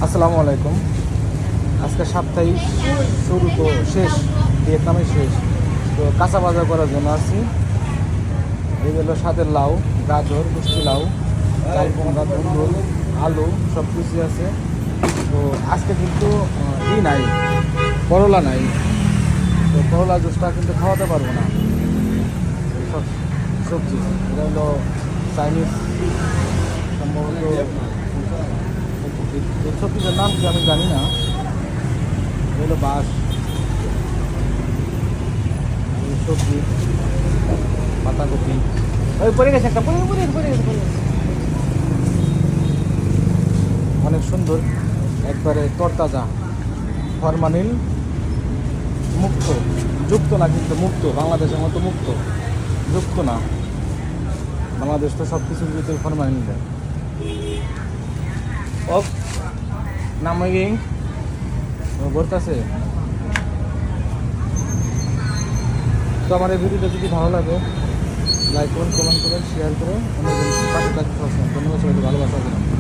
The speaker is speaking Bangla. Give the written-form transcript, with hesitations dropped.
আসসালামু আলাইকুম। আজকে সাপ্তাহিক শুরু তো শেষ, ভিয়েতনামে শেষ। তো কাঁচা বাজার করার জন্য আসছি। এই হলো স্বাদের লাউ, গাজর, মিষ্টি লাউ, চাল কুমড়া, ধুন্দুল, আলু সব কিছুই আছে। তো আজকে কিন্তু নাই, করলা নাই। তো করলা জুসটা কিন্তু খাওয়াতে পারবো না। সব সবজি এটা হলো চাইনিজ, সম্ভবত এই সবজিটার নাম কি আমি জানি না। হলো বাঁশ, সবজি, পাতাকপি। ওই পড়ে গেছে একটা, পড়ে গেছে। অনেক সুন্দর, একবারে তরতাজা, ফরমালিন মুক্ত, যুক্ত না কিন্তু মুক্ত। বাংলাদেশের মতো মুক্ত, যুক্ত না। বাংলাদেশ তো সব কিছুর ভিতরে ফরমালিন দেয়। অফ নাম বলতেছে। তো আমার এই ভিডিওটা যদি ভালো লাগে, লাইক করুন, কমেন্ট করুন, শেয়ার করুন, অন্যদের পাশে থাকতে। ধন্যবাদ সবাইকে, ভালোবাসা দিলাম।